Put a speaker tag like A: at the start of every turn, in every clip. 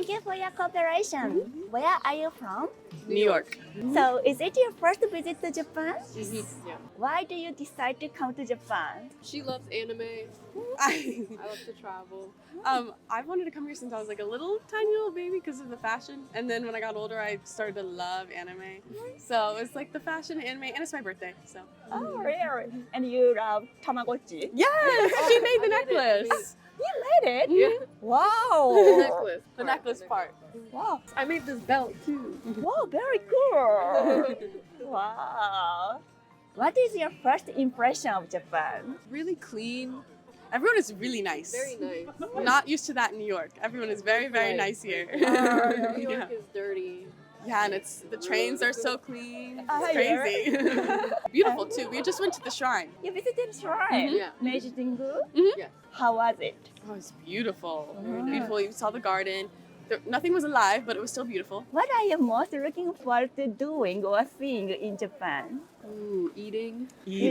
A: Thank you for your cooperation. Where are you from?
B: New York.
A: So, is it your first visit to Japan?
C: Yeah.
A: Why do you decide to come to Japan?
C: She loves anime.
B: I
C: I love to travel.
B: I've wanted to come here since I was like a little tiny little baby because of the fashion. And then when I got older, I started to love anime. So it's like the fashion, anime, and it's my birthday. So
A: Oh, really? And you love Tamagotchi?
B: yes, she made the necklace.
A: You made it?
B: Yeah.
A: Wow.
C: The necklace.
B: The necklace part.
A: Wow.
C: I made this belt too.
A: Wow, very cool. Wow. What is your first impression of Japan?
B: Really clean. Everyone is really nice.
C: Very nice.
B: Not used to that in New York. Everyone is very, very
C: Right.
B: nice here.
C: New York
B: yeah.
C: is dirty.
B: Yeah, and it's the trains are so clean.
A: Ah,
B: It's crazy. Beautiful too. We just went to the shrine.
A: You visited shrine?
C: Yeah.
A: Meiji Jingu?
C: Yeah.
A: How was it?
B: Oh, it's beautiful.
A: Mhm.
B: Beautiful. You saw the garden. Nothing was alive, but it was still beautiful.
A: What are you most looking forward to doing or seeing in Japan?
C: Ooh, eating.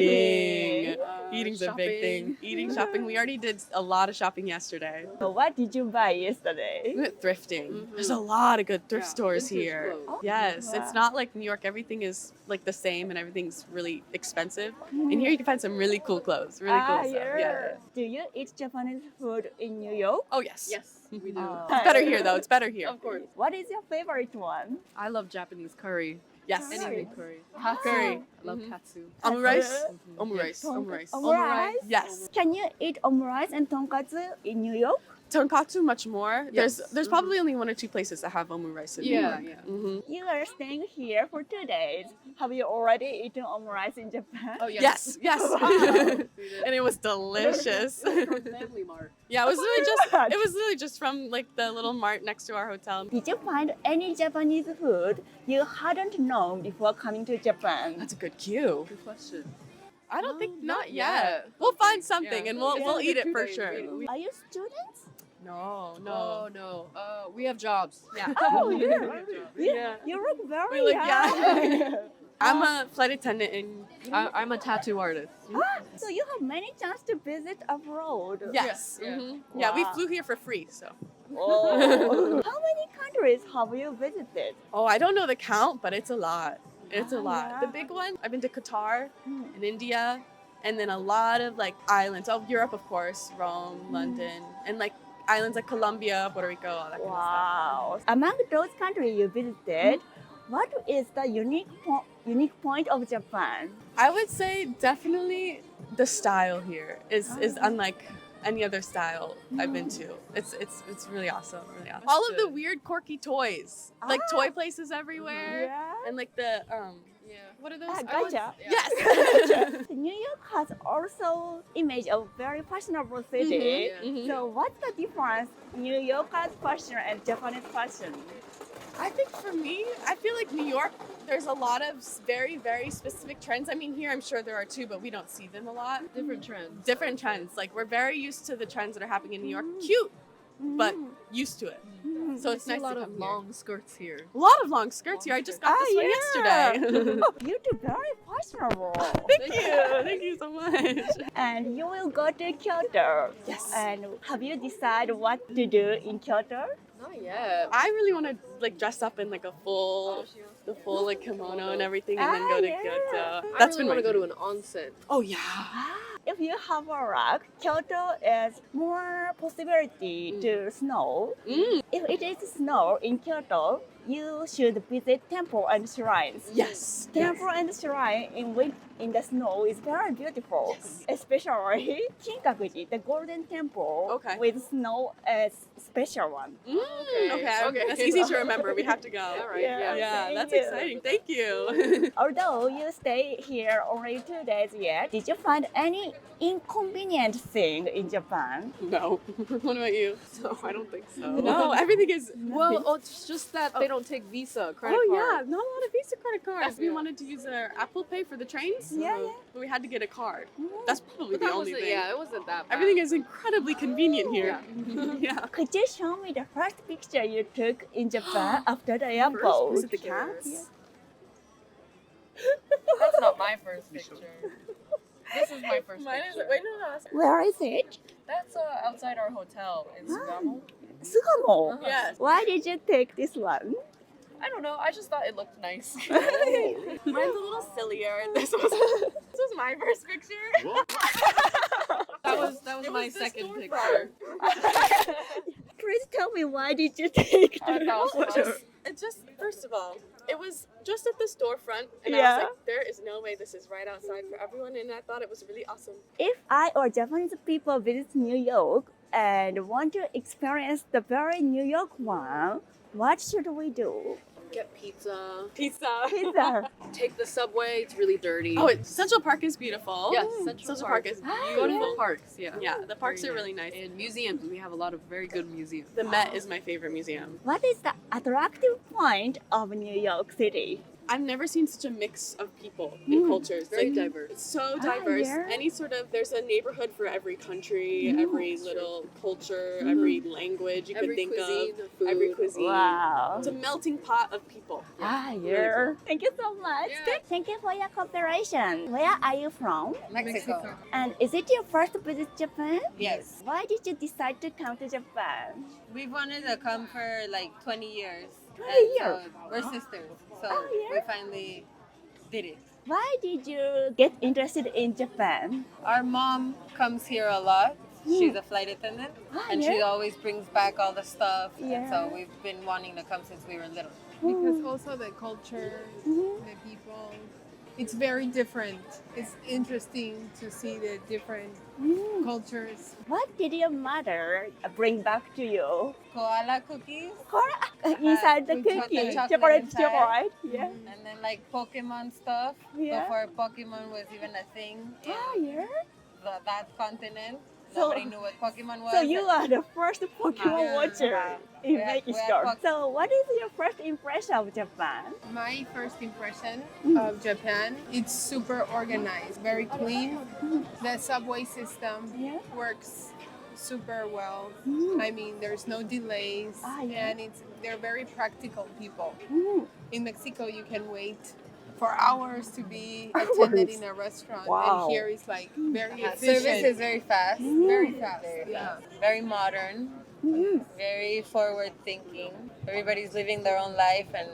B: Eating.
C: Uh,
B: Eating's a big
C: shopping.
B: thing. Eating, shopping. We already did a lot of shopping yesterday.
A: So what did you buy yesterday?
B: We went thrifting.
C: Mhm.
B: There's a lot of good thrift
C: Yeah,
B: stores
C: vintage
B: here.
C: clothes.
B: Yes,
A: Wow.
B: it's not like New York. Everything is like the same and everything's really expensive. And here you can find some really cool clothes. Really cool stuff. Yeah.
A: Do you eat Japanese food in New York?
B: Oh yes.
C: Yes, we do.
A: Oh.
B: It's better here though. It's better here.
C: Of course.
A: What is your favorite one?
C: I love Japanese curry.
B: Yes.
A: Curry.
C: Anything curry.
B: Curry.
C: I love
B: Mhm.
C: katsu.
B: Omurice.
A: Katsu.
B: Omurice. Omurice.
A: Omurice?
B: Yes.
A: Can you eat omurice and tonkatsu in New York?
B: Tonkatsu much more.
C: Yes.
B: There's probably only one or two places that have omurice in New
C: Yeah,
B: York.
C: yeah.
B: Mhm.
A: You are staying here for 2 days. Have you already eaten omurice in Japan?
C: Oh
B: Yes. Yes.
C: We
B: And it was delicious.
C: did. From Family Mart.
B: Yeah, it was
A: Oh
B: really
A: my
B: just
A: God.
B: it was really just from like the little mart next to our hotel.
A: Did you find any Japanese food you hadn't known before coming to Japan?
B: That's a good cue.
C: Good question.
B: I don't think
C: not
B: not yet.
C: yet.
B: We'll find something
C: Yeah.
B: and we'll
C: Yeah,
B: we'll
C: the
B: eat it
C: 2
B: for
C: days,
B: sure.
C: we-
A: Are you students?
B: No,
C: Oh
B: no.
C: no. We have jobs.
B: Yeah.
A: Oh, you,
B: Yeah.
A: you look very
B: We look
A: young.
B: I'm a flight attendant in
C: I'm a tattoo artist.
A: So you have many chances to visit abroad.
B: yes.
C: Yeah.
B: Mhm. Yeah, we
A: Wow.
B: flew here for free, so.
A: Oh. How many countries have you visited?
B: Oh, I don't know the count, but it's a lot. It's a
A: Ah,
B: lot.
A: yeah.
B: The big one, I've been to Qatar
A: Mm.
B: and India, and then a lot of like islands. Oh, Europe, of course, Rome, London, and like islands like Colombia, Puerto Rico, all that kind of
A: Wow. Among those countries you visited, what is the unique point of Japan?
B: stuff. I would say definitely the style here is unlike any other style I've been to. It's really awesome, really awesome. All of the weird, quirky toys, like
A: Ah.
B: toy places everywhere,
A: Yeah.
B: and like the
C: Yeah.
B: what are those?
A: Ah,
C: I was-
A: gotcha.
C: yeah.
B: Yes.
A: New York has also image of very fashionable city.
C: Mhm,
B: mhm.
A: So what's the difference New Yorkers fashion and Japanese fashion?
B: I think for me, I feel like New York, there's a lot of very, very specific trends. I mean, here I'm sure there are too, but we don't see them a lot.
C: Different trends.
B: Different trends. Like, we're very used to the trends that are happening in New York. Cute, but used to it. So
C: I
B: it's
C: see
B: nice
C: a lot
B: to
C: of
B: come here.
C: long skirts here.
B: A lot of long skirts here. I just got this one
A: yeah.
B: yesterday.
A: Oh, you two very fashionable.
B: Thank you. Thank you so much.
A: And you will go to Kyoto.
B: Yes.
A: And have you decided what to do in Kyoto?
C: Not yet.
B: I really want to like dress up in like a full, the full like kimono and everything, and then go to
A: yeah.
B: Kyoto.
C: I
B: That's
C: really
B: been
C: want
B: my
C: to go
B: dream.
C: to an onsen.
B: Oh yeah.
A: If you have a luck, Kyoto is more possibility to snow.
B: Mm.
A: If it is snow in Kyoto, you should visit temple and shrines.
B: Yes.
A: Temple and shrine in the snow is very beautiful.
B: Yes.
A: Especially Kinkakuji, the golden temple
B: Okay.
A: with snow is special one.
B: Mm, okay.
C: Okay.
B: That's easy to remember. We have to go.
C: All right.
A: Yeah.
C: Yeah.
B: Yeah,
A: Thank
B: that's
A: you.
B: exciting. Thank you.
A: Although you stay here only 2 days yet, did you find any inconvenient thing in Japan?
B: No. What about you?
C: No, I don't think so.
B: No, everything is.
C: Well, it's just that they don't take Visa, credit
B: Oh
C: card.
B: yeah, not a lot of Visa credit cards. We
C: Yeah.
B: wanted to use our Apple Pay for the trains.
A: Yeah, yeah.
B: But we had to get a card. That's probably
C: But
B: the
C: that
B: only
C: wasn't,
B: thing.
C: yeah, it wasn't that bad.
B: Everything is incredibly convenient here. Yeah.
A: Could you show me the first picture you took in Japan after the airport?
B: Was it the cats?
C: That's not my first picture. This is my first picture.
B: Wait, no.
A: Where is it?
C: That's outside our hotel in Sugamo.
A: Sugamo.
B: Yes.
A: Why did you take this one?
C: I don't know. I just thought it looked nice.
B: Mine's a little sillier. This was my first picture.
C: That was
B: It
C: my
B: was the
C: second
B: storefront.
C: picture.
A: Please tell me why did you take
C: I
A: this
C: thought it was
A: photo?
B: It just, first of all, it was just at the storefront, and I
A: Yeah.
B: was like, there is no way this is right outside for everyone, and I thought it was really awesome.
A: If I or Japanese people visit New York and want to experience the very New York one, what should we do?
B: Get pizza.
A: Pizza.
C: Take the subway. It's really dirty.
B: Oh, Central Park is beautiful.
C: yes,
B: Central Park is
C: Beautiful
B: beautiful.
C: parks. Yeah.
B: Yeah, the parks
C: Very
B: are really nice.
C: And museums. We have a lot of very good museums.
B: The Met is my favorite museum.
A: What is the attractive point of New York City?
B: I've never seen such a mix of people and cultures.
C: Very
B: Like,
C: diverse.
B: it's so diverse.
A: yeah.
B: Any sort of, there's a neighborhood for every country, every little culture,
A: Mm.
B: every language you
C: Every
B: can think
C: cuisine,
B: of,
C: food.
B: every cuisine.
A: Wow.
B: It's a melting pot of people.
A: Yeah. Thank you so much.
C: Yeah.
A: Thank you for your cooperation. Where are you from?
D: Mexico.
A: And is it your first visit Japan?
D: Yes.
A: Why did you decide to come to Japan?
D: We've wanted to come for like 20 years.
A: 20
D: And
A: years?
D: So we're sisters. So
A: Oh, yeah?
D: we finally did it.
A: Why did you get interested in Japan?
D: Our mom comes here a lot. She's a flight attendant. And she
A: yeah?
D: always brings back all the stuff. And
A: Yeah.
D: so we've been wanting to come since we were little.
E: Because also the culture,
A: Mhm.
E: the people, it's very different. It's interesting to see the different
A: Mm.
E: cultures.
A: What did your mother bring back to you?
D: Koala cookies.
A: Inside the
E: with
A: cookie,
D: chocolate
A: chocolate,
D: inside.
A: chocolate. Yeah.
D: And then like Pokemon stuff.
A: Yeah.
D: Before Pokemon was even a thing in
A: Yeah.
D: that continent.
A: So-
D: Nobody knew what Pokemon was.
A: So you are the first Pokemon
E: Yeah.
A: watcher in
D: We had
A: Mexico.
D: Pok-
A: So what is your first impression of Japan?
E: My first impression
A: Mm.
E: of Japan, it's super organized, very clean. The subway system
A: Yeah.
E: works super well.
A: Mm.
E: I mean, there's no delays,
A: Yeah.
E: and they're very practical people.
A: Mm.
E: In Mexico, you can wait for hours to be attended in a restaurant,
A: Wow.
E: and here it's like very
D: Yeah,
E: efficient.
D: service is very fast.
E: very fast.
D: Very
E: Yeah.
D: fast. Very modern.
A: Mm.
D: Very forward thinking. Everybody's living their own life and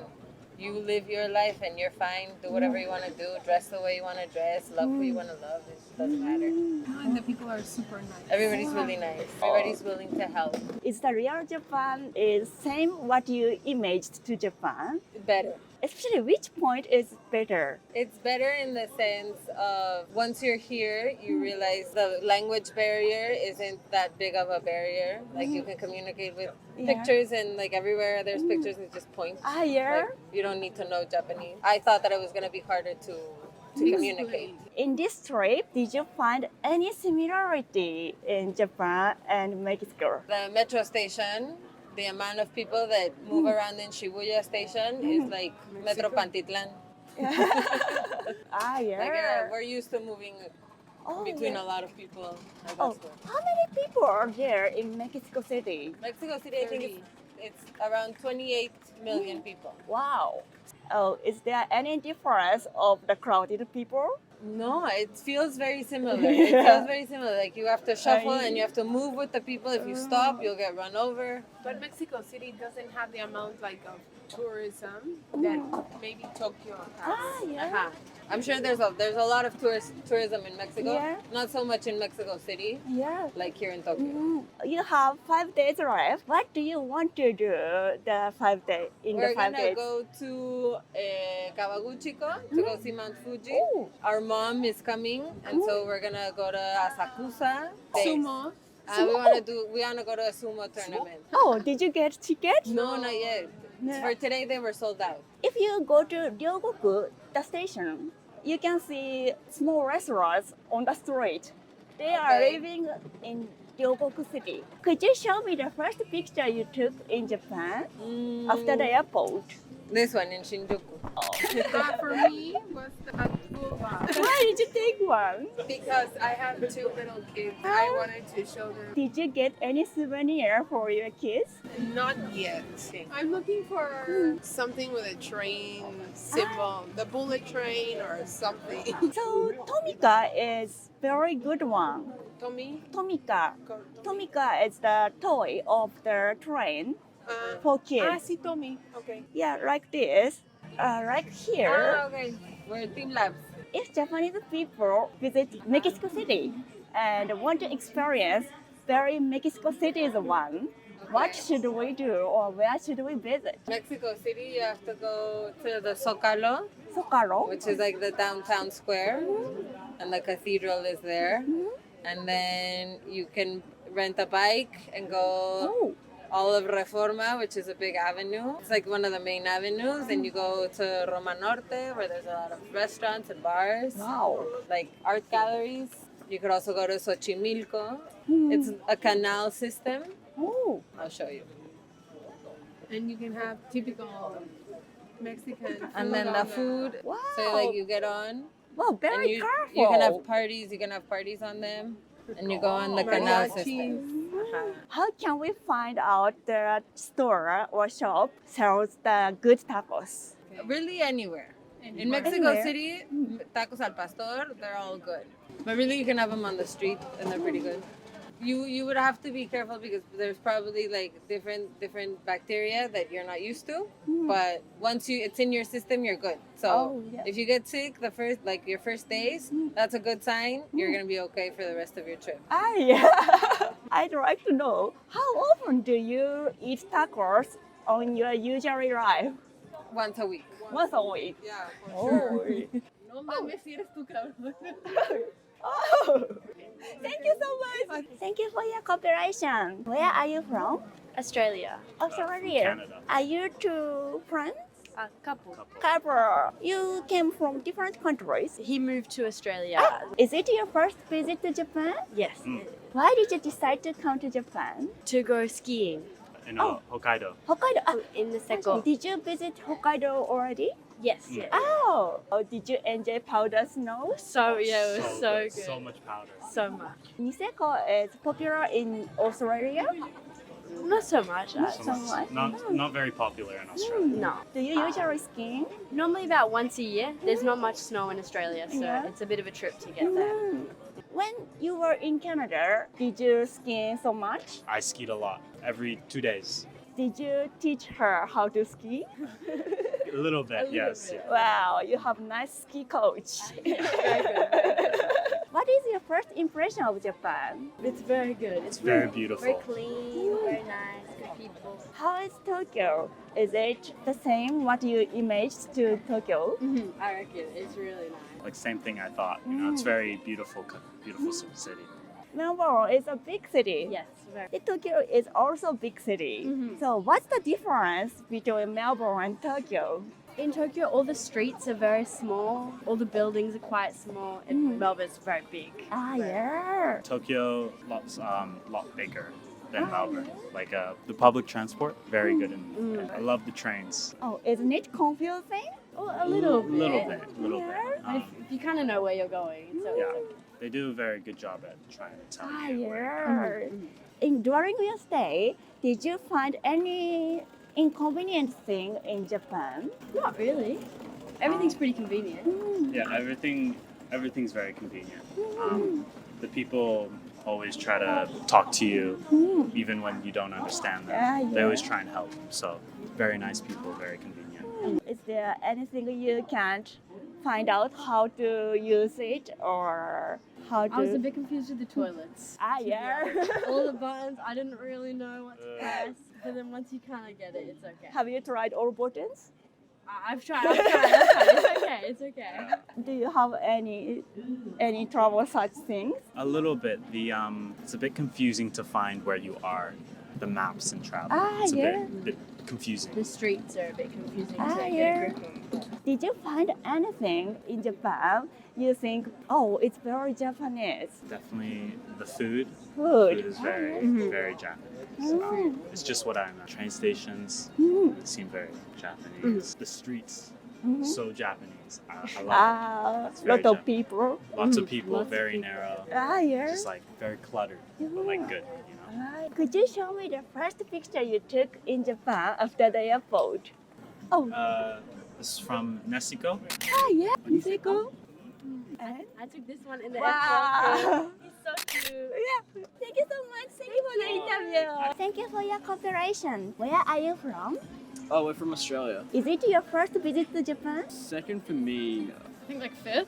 D: you live your life and you're fine. Do whatever you want to do. Dress the way you want to dress. Love who you want to love. It doesn't matter.
E: And the people are super nice.
D: Everybody's really nice. Everybody's willing to help.
A: Is the real Japan is same what you imaged to Japan?
D: Better.
A: Especially which point is better?
D: It's better in the sense of once you're here, you realize the language barrier isn't that big of a barrier. Like you can communicate with
A: Yeah.
D: pictures and like everywhere there's pictures and just point.
A: Yeah.
D: Like, you don't need to know Japanese. I thought that it was gonna be harder to communicate.
A: In this trip, did you find any similarity in Japan and Mexico?
D: The metro station, the amount of people that move around in Shibuya station is like Metro Pantitlan.
A: Yeah.
D: Like we're used to moving
A: Oh,
D: between
A: yeah.
D: a lot of people. Like,
A: Oh,
D: that's good.
A: how many people are there in Mexico City?
D: Mexico City, I think it's around 28 million people.
A: Wow. Oh, is there any difference of the crowded people?
D: No, it feels very similar. It feels very similar. Like you have to shuffle and you have to move with the people. If you stop, you'll get run over.
E: But Mexico City doesn't have the amount like of tourism that maybe Tokyo has.
A: Yeah.
D: Uh-huh. I'm sure there's a lot of tourism in Mexico.
A: Yeah.
D: Not so much in Mexico City,
A: Yeah.
D: like here in Tokyo.
A: You have 5 days left. What do you want to do the 5 days in
D: We're
A: the 5
D: gonna
A: days?
D: go to Kawaguchiko to go see Mount Fuji.
A: Oh.
D: Our mom is coming, and so we're gonna go to Asakusa.
E: Sumo.
D: We wanna go to a sumo tournament.
A: Oh, did you get tickets?
D: No, not yet.
A: No.
D: For today, they were sold out.
A: If you go to Ryogoku, the station, you can see small restaurants on the street. They are
D: Okay.
A: living in Ryogoku City. Could you show me the first picture you took in Japan after the airport?
D: This one in Shinjuku.
E: For me was the Akuba.
A: Why did you take one?
E: Because I have 2 little kids. I wanted to show them.
A: Did you get any souvenir for your kids?
E: Not yet. I'm looking for something with a train symbol, the bullet train or something.
A: So Tomika is very good one.
E: Tommy.
A: Tomica.
E: Co-
A: Tomica is the toy of the train for kids.
E: sí, Tommy. Okay.
A: Yeah, like this. Right here.
D: Okay. We're Team Labs.
A: If Japanese people visit Mexico City and want to experience very Mexico City's one, what should we do or where should we visit?
D: Mexico City, you have to go to the Zocalo,
A: Zocalo.
D: which is like the downtown square, and the cathedral is there. And then you can rent a bike and go
A: Oh,
D: all of Reforma, which is a big avenue. It's like one of the main avenues. And you go to Roma Norte, where there's a lot of restaurants and bars,
A: wow.
D: like art galleries. You could also go to Xochimilco. It's a canal system.
A: Oh,
D: I'll show you.
E: And you can have typical Mexican food.
D: And then
E: on
D: the food.
A: wow.
D: So like you get on,
A: wow,
D: and
A: very
D: you
A: colorful.
D: can have parties. You can have parties on them, and you go on the canal system.
E: mariachis.
D: Uh-huh.
A: How can we find out the store or shop sells the good tacos?
D: Really anywhere. In Mexico
A: Anywhere.
D: City, tacos al pastor, they're all good. But really, you can have them on the street, and they're pretty good. You would have to be careful because there's probably like different bacteria that you're not used to. But once it's in your system, you're good. So
A: Oh, yeah.
D: if you get sick your first days, that's a good sign. You're gonna be okay for the rest of your trip.
A: Ah, yeah. I'd like to know how often do you eat tacos on your usual life?
D: Once a week.
A: Once a week.
D: Yeah.
A: Oh.
E: No mames, si eres tú, cabrón.
A: Oh. Thank you so much. Thank you for your cooperation. Where are you from?
F: Australia.
A: Australia.
G: Canada.
A: Are you two friends?
F: A couple.
A: Couple. You came from different countries.
F: He moved to Australia.
A: Is it your first visit to Japan?
F: Yes.
A: Why did you decide to come to Japan?
F: To go skiing
G: In
A: Oh.
G: Hokkaido.
A: Hokkaido. Ah,
F: in the Seko.
A: did you visit Hokkaido already?
F: Yes. Yes.
A: Oh, did you enjoy powder snow?
F: So yeah, it was so good.
G: So much powder.
F: So much.
A: Niseko is popular in Australia.
F: Not so much.
A: So much.
G: Not very popular in Australia.
F: No.
A: Do you usually skiing?
F: Normally about once a year. There's not much snow in Australia, so
A: Yeah.
F: it's a bit of a trip to get there.
A: When you were in Canada, did you ski so much?
G: I skied a lot. Every 2 days.
A: Did you teach her how to ski?
G: A little bit, yes.
F: bit.
G: Yeah.
A: Wow, you have nice ski coach. What is your first impression of Japan?
F: It's very good. It's
G: Very
F: very
G: beautiful.
F: clean, very nice, good people.
A: How is Tokyo? Is it the same what you imaged to Tokyo?
F: I reckon it's really nice.
G: Like same thing I thought. You know, it's very beautiful, beautiful city.
A: Melbourne is a big city.
F: Yes, very.
A: Tokyo is also a big city. So what's the difference between Melbourne and Tokyo?
F: In Tokyo, all the streets are very small. All the buildings are quite small. And Melbourne's very big.
A: Ah, yeah.
G: Tokyo, lot bigger than Melbourne. Like the public transport, very good. I love the trains.
A: Oh, isn't it confusing?
F: Oh, a little bit.
G: Little bit.
F: But if you kind of know where you're going, so
G: Yeah.
F: it's okay.
G: They do a very good job at trying to tell
A: Ah,
G: you.
A: yeah. During your stay, did you find any inconvenient thing in Japan?
F: Not really. Everything's pretty convenient.
G: Yeah, everything's very convenient. The people always try to talk to you, even when you don't understand them.
A: Ah,
G: They always
A: yeah.
G: try and help. So very nice people, very convenient.
A: Is there anything you can't find out how to use it or how to?
F: I was a bit confused with the toilets.
A: Ah,
F: to be
A: yeah.
F: honest. All the buttons, I didn't really know what to press. But then once you kind of get it, it's okay.
A: Have you tried all buttons?
F: I've tried. It's okay. It's okay.
A: Do you have any trouble such things?
G: A little bit. It's a bit confusing to find where you are. The maps and travel.
A: Ah,
G: it's a
A: yeah.
G: bit confusing.
F: The streets are a bit confusing
A: Ah,
F: to get
A: yeah.
F: a grip on.
A: Did you find anything in Japan you think, oh, it's very Japanese
G: Definitely the food.
A: food?
G: Food is very, very Japanese. It's just what I imagine. Train stations seem very Japanese. The streets, so Japanese. I love
A: Ah,
G: It's very
A: lot of
G: Japanese.
A: people.
G: it. Lots of people,
F: Lots of
G: very
F: people.
G: narrow.
A: Ah, yeah.
G: Just like very cluttered, but like good, you know.
A: Ah, could you show me the first picture you took in Japan after the airport? Oh,
G: This is from Nesiko.
A: ah, yeah, Niseko. And
F: I took this one in the airport.
A: wow.
F: He's so cute.
A: Yeah. Thank you so much. Thank you for the interview. Thank you for your cooperation. Where are you from?
H: Oh, we're from Australia.
A: Is it your first visit to Japan?
H: Second for me,
C: I think like 5th.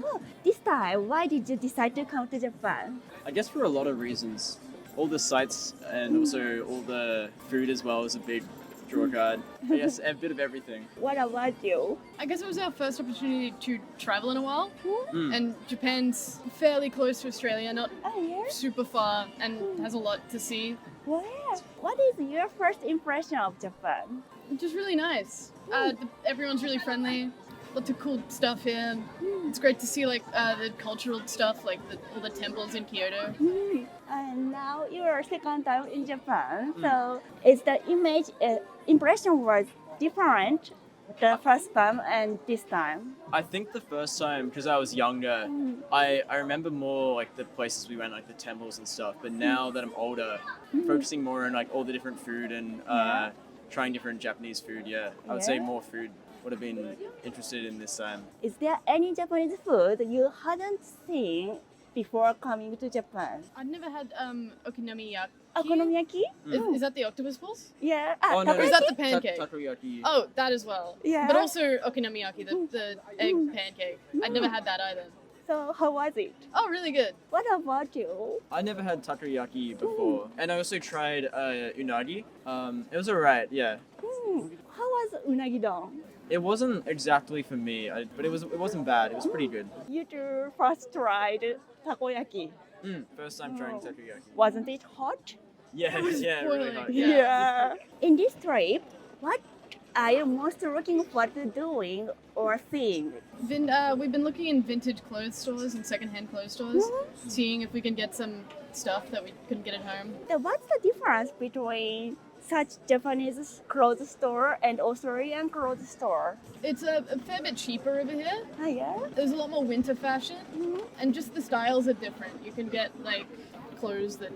A: Oh, this time, why did you decide to come to Japan?
H: I guess for a lot of reasons. All the sights and also all the food as well is a big draw card. I guess a bit of everything.
A: What about you?
C: I guess it was our first opportunity to travel in a while.
H: Mm.
C: And Japan's fairly close to Australia, not
A: Oh, yeah.
C: super far, and has a lot to see.
A: Where? What is your first impression of Japan?
C: Just really nice. Everyone's really friendly. Lots of cool stuff here. It's great to see like the cultural stuff, like all the temples in Kyoto.
A: And now your second time in Japan, so is the impression was different the first time and this time?
H: I think the first time, because I was younger, I remember more like the places we went, like the temples and stuff. But now that I'm older, focusing more on like all the different food and trying different Japanese food, I would say
A: Yeah.
H: more food would have been interested in this time.
A: Is there any Japanese food you hadn't seen before coming to Japan?
C: I've never had okonomiyaki.
A: Okonomiyaki?
C: Is that the octopus balls?
A: Yeah.
H: Oh, no,
C: Or is
A: takoyaki?
C: that the pancake?
H: Takoyaki.
C: Oh, that as well.
A: Yeah.
C: But also okonomiyaki, the egg pancake. I'd never had that either.
A: So how was it?
C: Oh, really good.
A: What about you?
H: I never had takoyaki before, and I also tried unagi. It was alright, yeah.
A: How was unagi don?
H: It wasn't exactly for me, but it wasn't bad. It was pretty good.
A: You two first tried takoyaki.
H: First time trying takoyaki.
A: Wasn't it hot?
H: Yeah, yeah, really
C: boiling.
H: hot.
C: Yeah.
A: In this trip, what are you most looking forward to doing or seeing?
C: We've been looking in vintage clothes stores and secondhand clothes stores, seeing if we can get some stuff that we couldn't get at home.
A: So what's the difference between such Japanese clothes store and Australian clothes store?
C: It's a fair bit cheaper over here.
A: Ah, yeah.
C: There's a lot more winter fashion, and just the styles are different. You can get like clothes that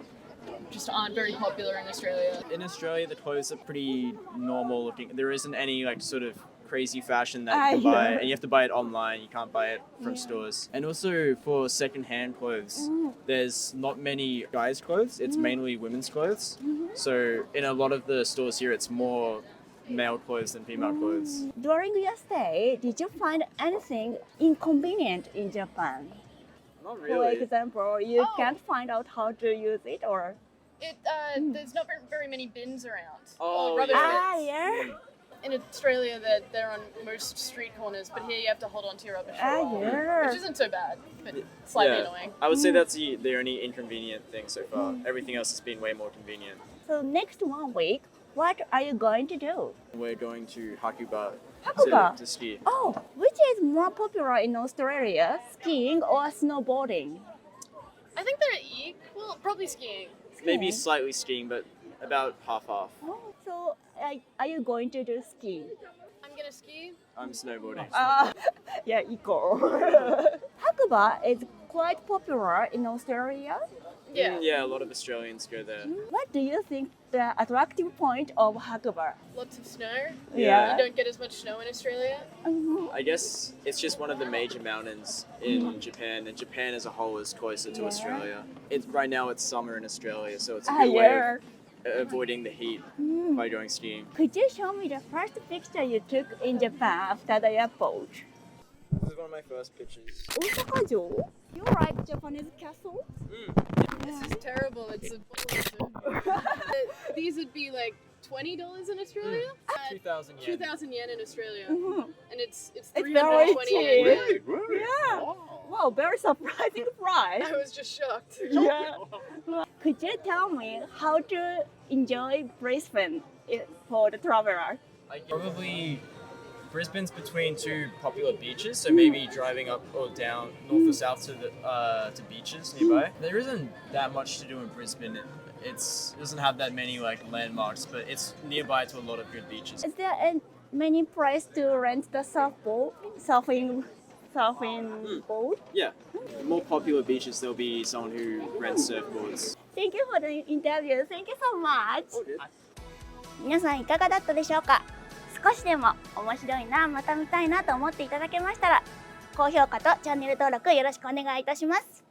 C: just aren't very popular in Australia.
H: In Australia, the clothes are pretty normal looking. There isn't any like sort of crazy fashion that you can buy, and you have to buy it online. You can't buy it from stores. And also for second-hand clothes, there's not many guys' clothes. It's mainly women's clothes. So in a lot of the stores here, it's more male clothes than female clothes.
A: During your stay, did you find anything inconvenient in Japan?
H: Not
A: For
H: really.
A: example, you
C: Oh.
A: can't find out how to use it or...
C: There's not very many bins around.
H: Oh,
C: or rubbish
A: Ah,
C: bins.
A: yeah.
C: In Australia, they're on most street corners, but here you have to hold on to your rubbish for a
A: Ah,
C: while,
A: yeah.
C: which isn't so bad, but slightly
H: Yeah.
C: annoying.
H: I would say that's the only inconvenient thing so far. Everything else has been way more convenient.
A: So next 1 week, what are you going to do?
H: We're going to Hakuba,
A: Hakuba?
H: to ski.
A: Oh, which is more popular in Australia, skiing or snowboarding?
C: I think they're equal, probably skiing.
H: Maybe slightly skiing, but about half-half.
A: Oh, so are you going to do ski?
C: I'm gonna ski.
H: I'm snowboarding.
A: Yeah, equal. Hakuba is quite popular in Australia.
C: Yeah,
H: Yeah, a lot of Australians go there.
A: What do you think the attractive point of Hakuba?
C: lots of snow.
H: Yeah.
C: You don't get as much snow in Australia.
H: I guess it's just one of the major mountains in Japan, and Japan as a whole is closer to Australia. Right now it's summer in Australia, so it's a good way of avoiding the heat by going skiing.
A: Could you show me the first picture you took in Japan after the airport?
H: This is one of my first pictures.
A: Osaka-jo? You like Japanese castle?
C: This is terrible. It's a these would be like $20 in Australia.
H: 2,000 yen.
C: 2,000 yen in Australia, and it's
A: It's
C: 328
A: very
C: yen.
A: Yeah. Wow, very surprising price.
C: I was just shocked.
A: Yeah. Could you tell me how to enjoy Brisbane for the traveler?
H: Probably Brisbane's between two popular beaches, so maybe driving up or down, north or south to the to beaches nearby. There isn't that much to do in Brisbane. It doesn't have that many like landmarks, but it's nearby to a lot of good beaches.
A: Is there many place to rent the surfing boat?
H: Yeah, more popular beaches there'll be someone who rents surfboards.
A: Thank you for the interview. Thank you so much. 皆さんいかがだったでしょうか？少しでも面白いな、また見たいなと思っていただけましたら、高評価とチャンネル登録よろしくお願いいたします。